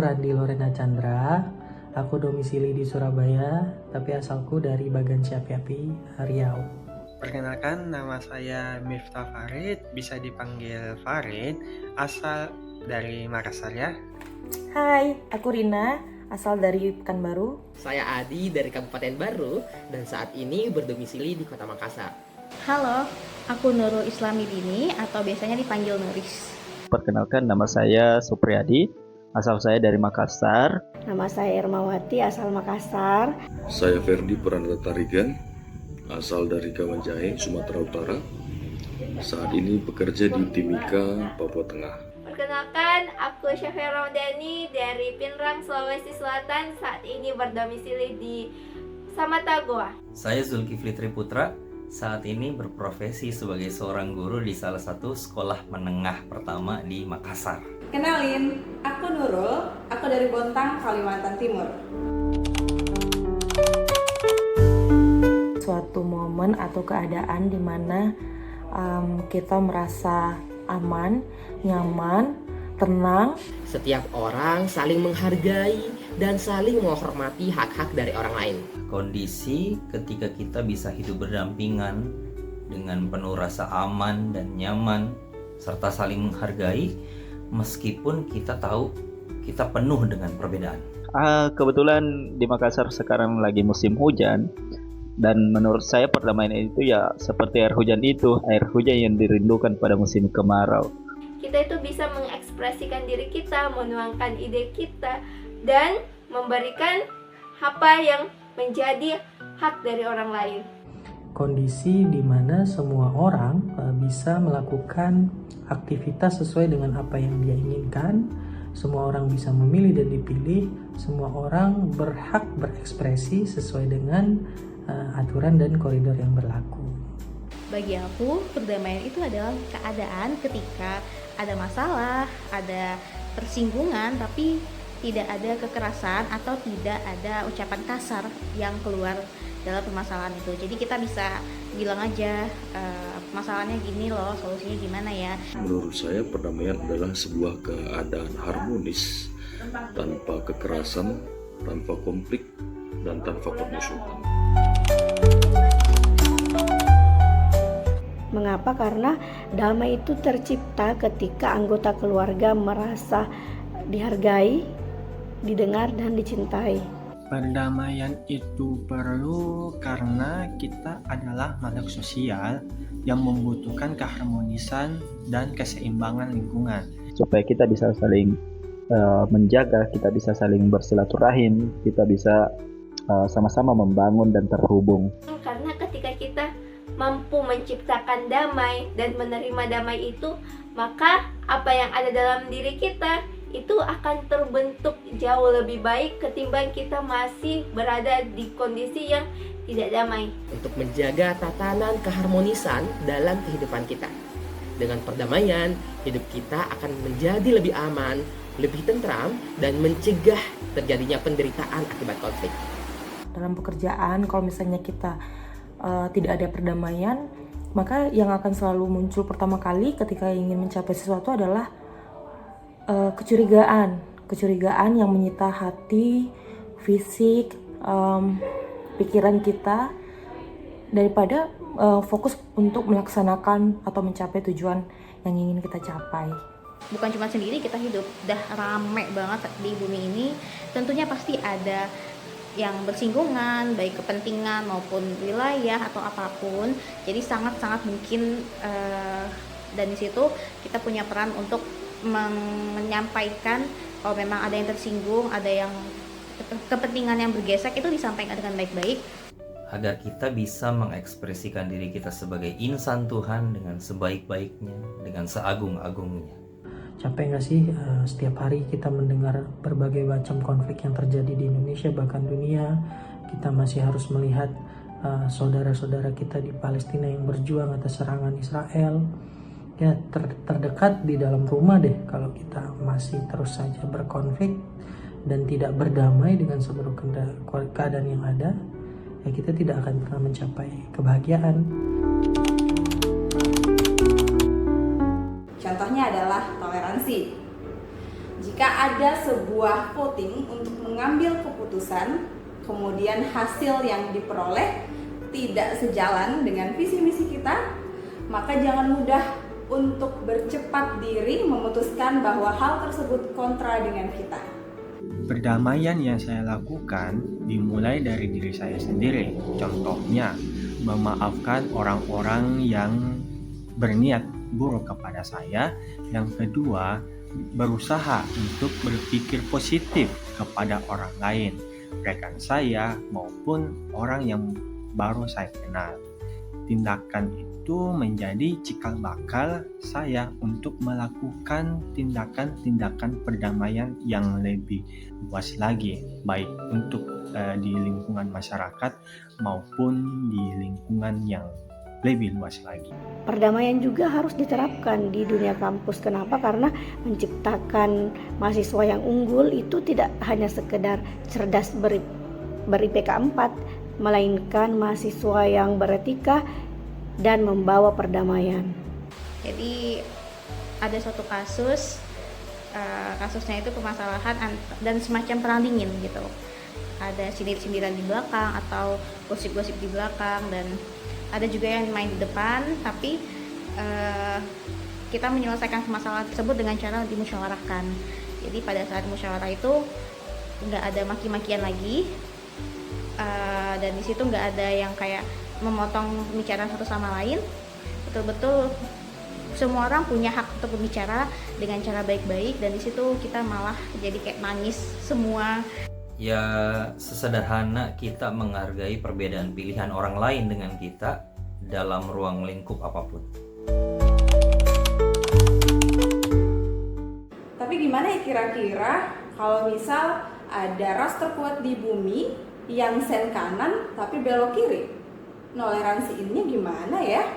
Randi Lorena Chandra. Aku domisili di Surabaya, tapi asalku dari Bagan Syafiapi, Riau. Perkenalkan, nama saya Miftah Farid, bisa dipanggil Farid, asal dari Makassar ya. Hai, aku Rina, asal dari Pekanbaru. Saya Adi dari Kabupaten Baru dan saat ini berdomisili di Kota Makassar. Halo, aku Nurul Islami Dini atau biasanya dipanggil Nuris. Perkenalkan, nama saya Supriyadi, asal saya dari Makassar. Nama saya Ermawati, asal Makassar. Saya Ferdi Pranata Tarigan, asal dari Kawanjahe, Sumatera Utara. Saat ini bekerja di Timika, Papua Tengah. Perkenalkan, aku Syafia Ramadhani dari Pinrang, Sulawesi Selatan. Saat ini berdomisili di Samatagoa. Saya Zulkifli Triputra, saat ini berprofesi sebagai seorang guru di salah satu sekolah menengah pertama di Makassar. Kenalin, aku Nurul, aku dari Bontang, Kalimantan Timur. Suatu momen atau keadaan di mana kita merasa aman, nyaman, tenang. Setiap orang saling menghargai dan saling menghormati hak-hak dari orang lain. Kondisi ketika kita bisa hidup berdampingan dengan penuh rasa aman dan nyaman serta saling menghargai meskipun kita tahu kita penuh dengan perbedaan. Kebetulan di Makassar sekarang lagi musim hujan, dan menurut saya perdamaian itu ya seperti air hujan yang dirindukan pada musim kemarau. Kita itu bisa mengekspresikan diri kita, menuangkan ide kita, dan memberikan apa yang menjadi hak dari orang lain. Kondisi di mana semua orang bisa melakukan aktivitas sesuai dengan apa yang dia inginkan. Semua orang bisa memilih dan dipilih. Semua orang berhak berekspresi sesuai dengan aturan dan koridor yang berlaku. Bagi aku, perdamaian itu adalah keadaan ketika ada masalah, ada persinggungan, tapi tidak ada kekerasan atau tidak ada ucapan kasar yang keluar dalam permasalahan itu. Jadi kita bisa bilang aja masalahnya gini loh, solusinya gimana ya. Menurut saya perdamaian adalah sebuah keadaan harmonis, tanpa kekerasan, tanpa konflik, dan tanpa permusuhan. Mengapa? Karena damai itu tercipta ketika anggota keluarga merasa dihargai, didengar, dan dicintai. Perdamaian itu perlu karena kita adalah makhluk sosial yang membutuhkan keharmonisan dan keseimbangan lingkungan. Supaya kita bisa saling menjaga, kita bisa saling bersilaturahim, kita bisa sama-sama membangun dan terhubung. Karena ketika kita mampu menciptakan damai dan menerima damai itu, maka apa yang ada dalam diri kita itu akan terbentuk jauh lebih baik ketimbang kita masih berada di kondisi yang tidak damai. Untuk menjaga tatanan keharmonisan dalam kehidupan kita. Dengan perdamaian, hidup kita akan menjadi lebih aman, lebih tentram, dan mencegah terjadinya penderitaan akibat konflik. Dalam pekerjaan, kalau misalnya kita tidak ada perdamaian, maka yang akan selalu muncul pertama kali ketika ingin mencapai sesuatu adalah kecurigaan yang menyita hati, fisik, pikiran kita, daripada fokus untuk melaksanakan atau mencapai tujuan yang ingin kita capai. Bukan cuma sendiri kita hidup, udah rame banget di bumi ini, tentunya pasti ada yang bersinggungan, baik kepentingan maupun wilayah atau apapun. Jadi sangat-sangat mungkin dan di situ kita punya peran untuk menyampaikan kalau memang ada yang tersinggung, ada yang kepentingan yang bergesek, itu disampaikan dengan baik-baik. Agar kita bisa mengekspresikan diri kita sebagai insan Tuhan dengan sebaik-baiknya, dengan seagung-agungnya. Capek nggak sih setiap hari kita mendengar berbagai macam konflik yang terjadi di Indonesia, bahkan dunia. Kita masih harus melihat saudara-saudara kita di Palestina yang berjuang atas serangan Israel. Ya, terdekat di dalam rumah deh kalau kita masih terus saja berkonflik dan tidak berdamai dengan seluruh keadaan yang ada, ya kita tidak akan pernah mencapai kebahagiaan. Contohnya adalah toleransi. Jika ada sebuah voting untuk mengambil keputusan, kemudian hasil yang diperoleh tidak sejalan dengan visi misi kita, maka jangan mudah untuk bercepat diri memutuskan bahwa hal tersebut kontra dengan kita. Perdamaian yang saya lakukan dimulai dari diri saya sendiri. Contohnya, memaafkan orang-orang yang berniat buruk kepada saya. Yang kedua, berusaha untuk berpikir positif kepada orang lain, rekan saya maupun orang yang baru saya kenal. Tindakan itu menjadi cikal bakal saya untuk melakukan tindakan-tindakan perdamaian yang lebih luas lagi, baik untuk di lingkungan masyarakat maupun di lingkungan yang lebih luas lagi. Perdamaian juga harus diterapkan di dunia kampus. Kenapa? Karena menciptakan mahasiswa yang unggul itu tidak hanya sekedar cerdas ber-IPK 4, melainkan mahasiswa yang beretika dan membawa perdamaian. Jadi ada suatu kasus, kasusnya itu permasalahan dan semacam perang dingin gitu. Ada sindir-sindiran di belakang atau gosip-gosip di belakang, dan ada juga yang main di depan, tapi kita menyelesaikan masalah tersebut dengan cara dimusyawarahkan. Jadi pada saat musyawarah itu nggak ada maki-makian lagi, dan di situ nggak ada yang kayak memotong pembicaraan satu sama lain. Betul-betul semua orang punya hak untuk berbicara dengan cara baik-baik, dan di situ kita malah jadi kayak nangis semua. Ya, sesederhana kita menghargai perbedaan pilihan orang lain dengan kita dalam ruang lingkup apapun. Tapi gimana ya kira-kira kalau misal ada ras terkuat di bumi yang sen kanan tapi belok kiri? Toleransi ininya gimana ya?